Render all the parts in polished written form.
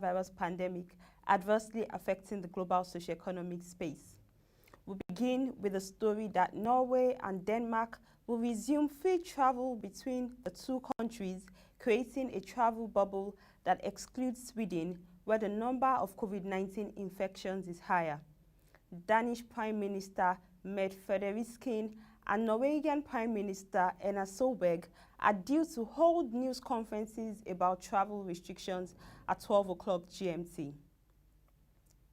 coronavirus pandemic adversely affecting the global socioeconomic space. We begin with a story that Norway and Denmark will resume free travel between the two countries, creating a travel bubble that excludes Sweden, where the number of COVID-19 infections is higher. Danish Prime Minister Mette Frederiksen and Norwegian Prime Minister Erna Solberg are due to hold news conferences about travel restrictions at 12 o'clock GMT.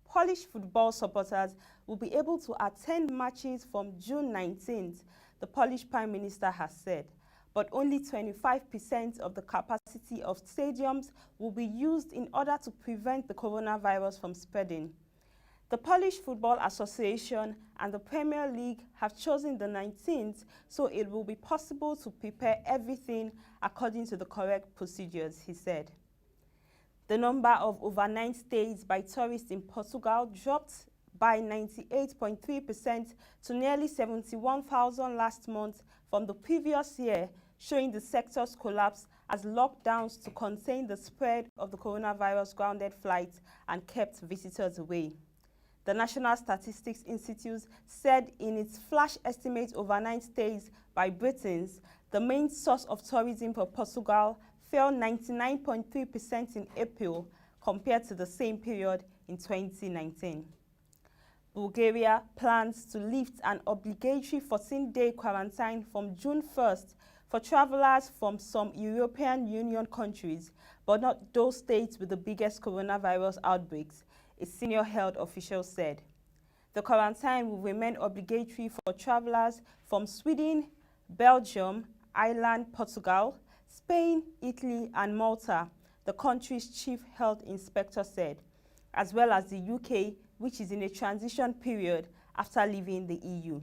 Polish football supporters will be able to attend matches from June 19th, the Polish Prime Minister has said, but only 25% of the capacity of stadiums will be used in order to prevent the coronavirus from spreading. The Polish Football Association and the Premier League have chosen the 19th, so it will be possible to prepare everything according to the correct procedures, he said. The number of overnight stays by tourists in Portugal dropped by 98.3% to nearly 71,000 last month from the previous year, showing the sector's collapse as lockdowns to contain the spread of the coronavirus grounded flights and kept visitors away. The National Statistics Institute said in its flash estimate overnight stays by Britons, the main source of tourism for Portugal fell 99.3% in April compared to the same period in 2019. Bulgaria plans to lift an obligatory 14-day quarantine from June 1st for travelers from some European Union countries, but not those states with the biggest coronavirus outbreaks, a senior health official said. The quarantine will remain obligatory for travelers from Sweden, Belgium, Ireland, Portugal, Spain, Italy, and Malta, the country's chief health inspector said, as well as the UK, which is in a transition period after leaving the EU.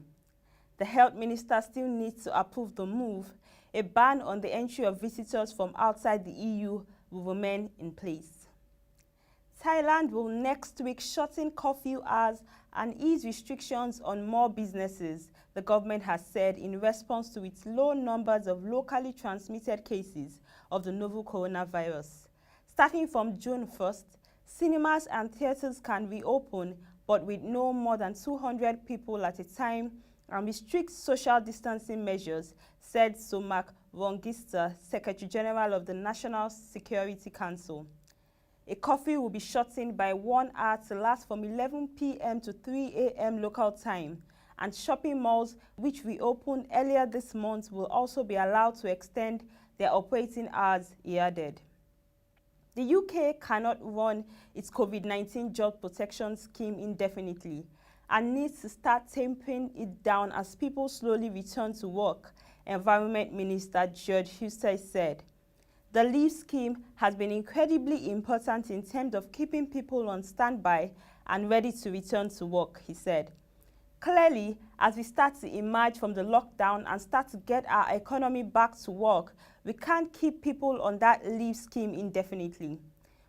The health minister still needs to approve the move. A ban on the entry of visitors from outside the EU will remain in place. Thailand will next week shorten curfew hours and ease restrictions on more businesses, the government has said in response to its low numbers of locally transmitted cases of the novel coronavirus. Starting from June 1st, cinemas and theaters can reopen, but with no more than 200 people at a time and with strict social distancing measures, said Somak Rongista, Secretary General of the National Security Council. A curfew will be shortened by 1 hour to last from 11 p.m. to 3 a.m. local time, and shopping malls, which reopened earlier this month, will also be allowed to extend their operating hours, he added. The UK cannot run its COVID-19 job protection scheme indefinitely and needs to start tapering it down as people slowly return to work, Environment Minister George Huster said. The leave scheme has been incredibly important in terms of keeping people on standby and ready to return to work, he said. Clearly, as we start to emerge from the lockdown and start to get our economy back to work, we can't keep people on that leave scheme indefinitely.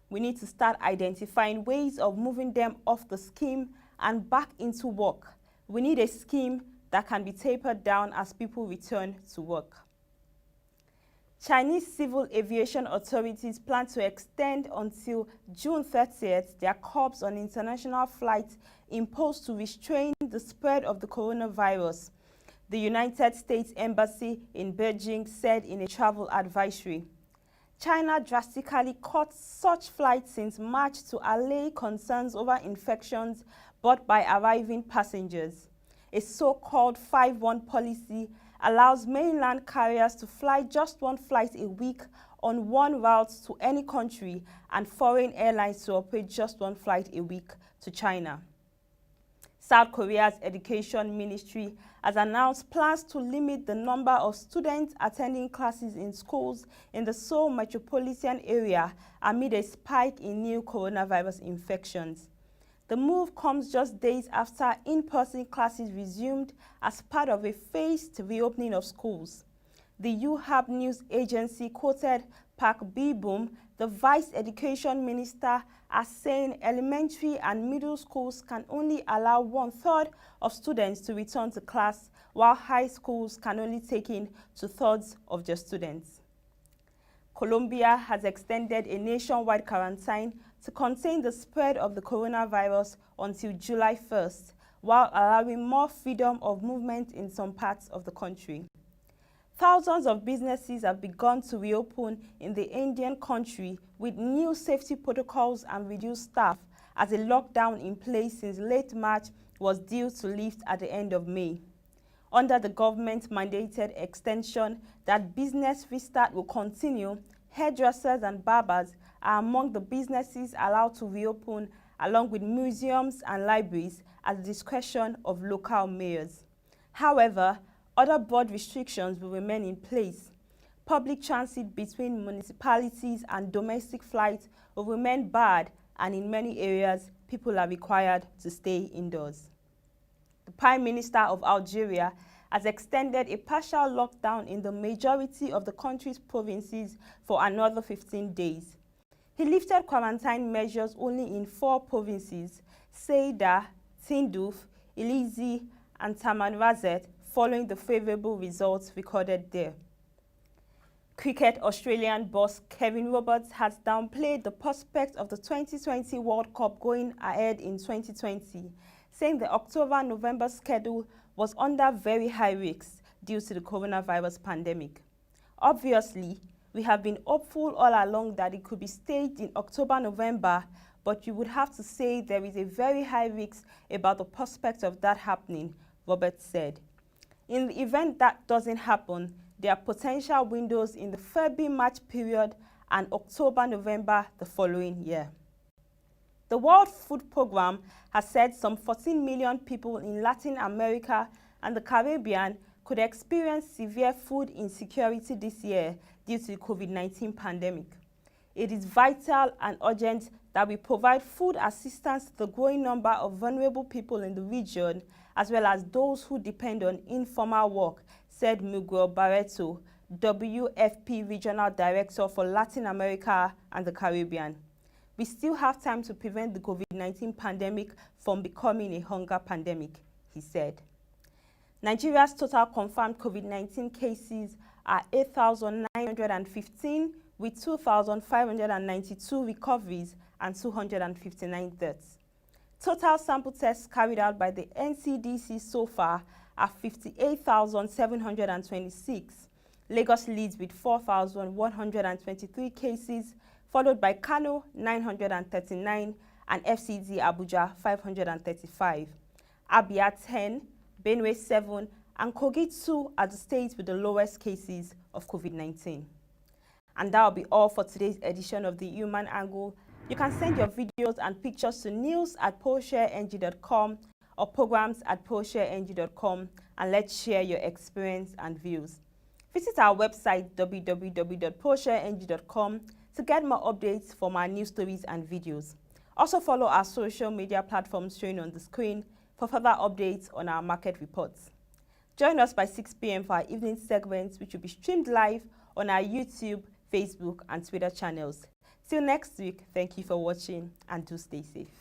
We need to start identifying ways of moving them off the scheme and back into work. We need a scheme that can be tapered down as people return to work. Chinese civil aviation authorities plan to extend until June 30th their curbs on international flights imposed to restrain the spread of the coronavirus, the United States Embassy in Beijing said in a travel advisory. China drastically cut such flights since March to allay concerns over infections brought by arriving passengers. A so-called 5-1 policy allows mainland carriers to fly just one flight a week on one route to any country and foreign airlines to operate just one flight a week to China. South Korea's education ministry has announced plans to limit the number of students attending classes in schools in the Seoul metropolitan area amid a spike in new coronavirus infections. The move comes just days after in-person classes resumed as part of a phased reopening of schools. The Yonhap news agency quoted Park Bi-boom, the vice education minister, as saying elementary and middle schools can only allow 1/3 of students to return to class, while high schools can only take in 2/3 of their students. Colombia has extended a nationwide quarantine to contain the spread of the coronavirus until July 1st, while allowing more freedom of movement in some parts of the country. Thousands of businesses have begun to reopen in the Indian country with new safety protocols and reduced staff, as a lockdown in place since late March was due to lift at the end of May. Under the government-mandated extension that business restart will continue, hairdressers and barbers are among the businesses allowed to reopen, along with museums and libraries at the discretion of local mayors. However, other broad restrictions will remain in place. Public transit between municipalities and domestic flights will remain barred, and in many areas, people are required to stay indoors. The Prime Minister of Algeria has extended a partial lockdown in the majority of the country's provinces for another 15 days. He lifted quarantine measures only in 4 provinces, Ceuta, Tindouf, Illizi, and Tamanrasset, following the favourable results recorded there. Cricket Australian boss Kevin Roberts has downplayed the prospect of the 2020 World Cup going ahead in 2020, saying the October-November schedule was under very high risks due to the coronavirus pandemic. Obviously, we have been hopeful all along that it could be staged in October-November, but you would have to say there is a very high risk about the prospect of that happening, Roberts said. In the event that doesn't happen, there are potential windows in the February-March period and October-November the following year. The World Food Programme has said some 14 million people in Latin America and the Caribbean could experience severe food insecurity this year due to the COVID-19 pandemic. It is vital and urgent that we provide food assistance to the growing number of vulnerable people in the region, as well as those who depend on informal work, said Miguel Barreto, WFP Regional Director for Latin America and the Caribbean. We still have time to prevent the COVID-19 pandemic from becoming a hunger pandemic, he said. Nigeria's total confirmed COVID-19 cases are 8,915, with 2,592 recoveries and 259 deaths. Total sample tests carried out by the NCDC so far are 58,726. Lagos leads with 4,123 cases, followed by Kano 939 and FCD Abuja 535. Abia 10, Benue 7, and Kogi 2 are the states with the lowest cases of COVID-19. And that will be all for today's edition of The Human Angle. You can send your videos and pictures to news@polshareng.com or programs@polshareng.com, and let's share your experience and views. Visit our website www.polshareng.com to get more updates from our news stories and videos. Also follow our social media platforms showing on the screen for further updates on our market reports. Join us by 6 p.m. for our evening segments, which will be streamed live on our YouTube, Facebook, and Twitter channels. Till next week, thank you for watching and do stay safe.